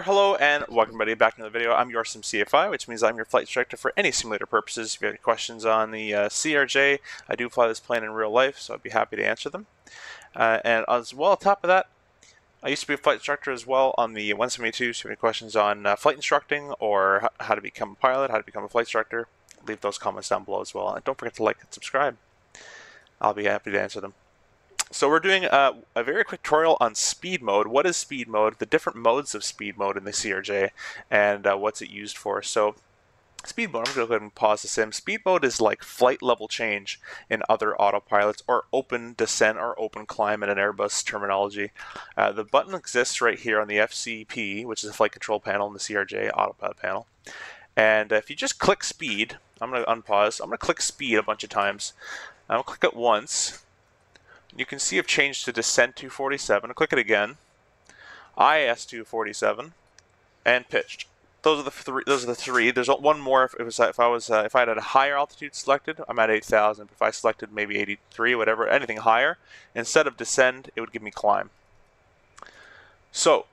Hello and welcome everybody back to another video. I'm your Msfs, which means I'm your flight instructor for any simulator purposes. If you have any questions on the CRJ, I do fly this plane in real life, so I'd be happy to answer them. And as well, on top of that, I used to be a flight instructor as well on the 172, so if you have any questions on flight instructing or how to become a pilot, how to become a flight instructor, leave those comments down below as well. And don't forget to like and subscribe. I'll be happy to answer them. So we're doing a very quick tutorial on speed mode. What is speed mode? The different modes of speed mode in the CRJ, and what's it used for. So speed mode, I'm going to go ahead and pause the sim. Speed mode is like flight level change in other autopilots, or open descent or open climb in an Airbus terminology. The button exists right here on the FCP, which is the flight control panel in the CRJ autopilot panel. And if you just click speed, I'm going to unpause. I'm going to click speed a bunch of times. I'll click it once. You can see I've changed to descent 247. I'll click it again. IS 247 and pitched. Those are the three. There's one more if I had a higher altitude selected. I'm at 8,000. If I selected maybe 83, whatever, anything higher, instead of descend, it would give me climb. So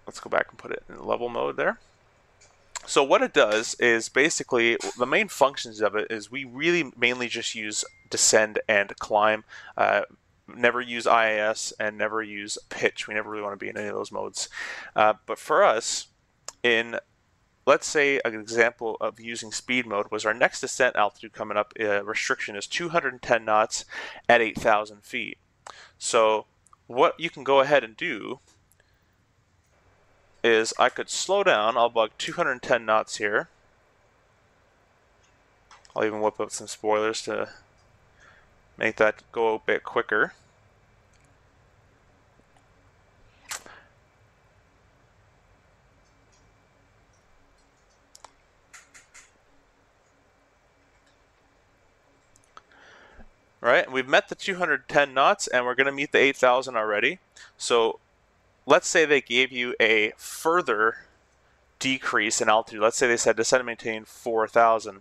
let's go back and put it in level mode there. So what it does is basically the main functions of it is we really mainly just use descend and climb. Never use IAS and never use pitch. We never really want to be in any of those modes. But for us, let's say an example of using speed mode was our next descent altitude coming up. Restriction is 210 knots at 8,000 feet. So what you can go ahead and do is I could slow down. I'll bug 210 knots here. I'll even whip up some spoilers to make that go a bit quicker. Right, we've met the 210 knots and we're going to meet the 8,000 already. So let's say they gave you a further decrease in altitude. Let's say they said descend and maintain 4,000.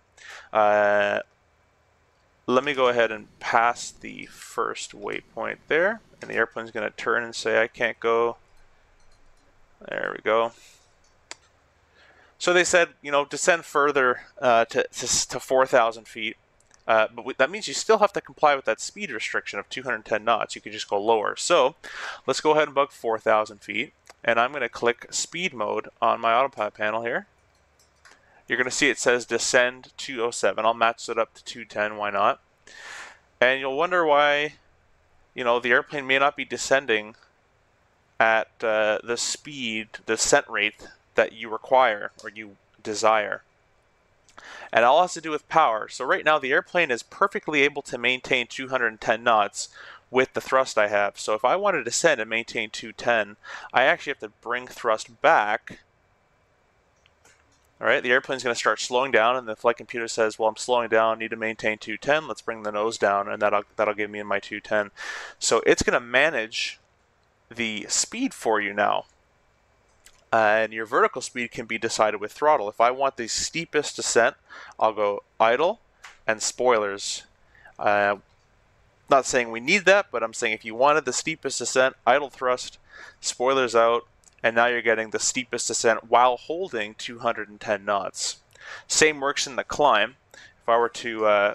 Let me go ahead and pass the first waypoint there, and the airplane's going to turn and say I can't go. There we go. So they said, descend further to 4,000 feet. But that means you still have to comply with that speed restriction of 210 knots. You can just go lower. So let's go ahead and bug 4,000 feet. And I'm going to click speed mode on my autopilot panel here. You're going to see it says descend 207. I'll match it up to 210. Why not? And you'll wonder why, the airplane may not be descending at the speed, the descent rate that you require or you desire. And it all has to do with power. So right now the airplane is perfectly able to maintain 210 knots with the thrust I have. So if I want to descend and maintain 210, I actually have to bring thrust back. All right, the airplane's going to start slowing down, and the flight computer says, well, I'm slowing down, need to maintain 210. Let's bring the nose down, and that'll give me my 210. So it's going to manage the speed for you now. And your vertical speed can be decided with throttle. If I want the steepest descent, I'll go idle and spoilers. Not saying we need that, but I'm saying if you wanted the steepest descent, idle thrust, spoilers out, and now you're getting the steepest descent while holding 210 knots. Same works in the climb. If I were to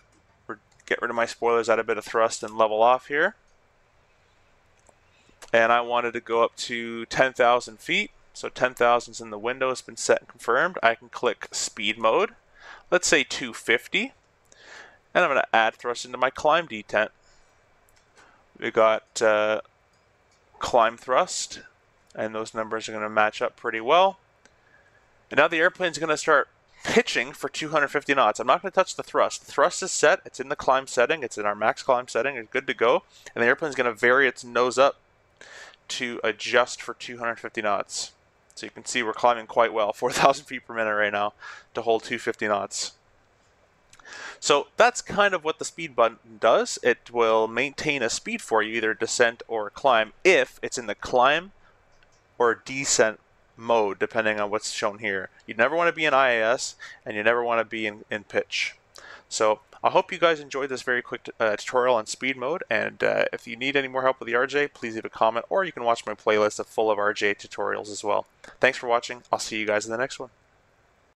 get rid of my spoilers, add a bit of thrust, and level off here, and I wanted to go up to 10,000 feet, so 10,000 is in the window, it's been set and confirmed. I can click speed mode, let's say 250, and I'm going to add thrust into my climb detent. We got climb thrust, and those numbers are going to match up pretty well. And now the airplane's going to start pitching for 250 knots. I'm not going to touch the thrust. The thrust is set, it's in the climb setting, it's in our max climb setting, it's good to go. And the airplane's going to vary its nose up to adjust for 250 knots. So you can see we're climbing quite well, 4,000 feet per minute right now to hold 250 knots. So that's kind of what the speed button does. It will maintain a speed for you, either descent or climb, if it's in the climb or descent mode, depending on what's shown here. You never want to be in IAS, and you never want to be in pitch. So I hope you guys enjoyed this very quick tutorial on speed mode, and if you need any more help with the RJ, please leave a comment, or you can watch my playlist full of RJ tutorials as well. Thanks for watching. I'll see you guys in the next one.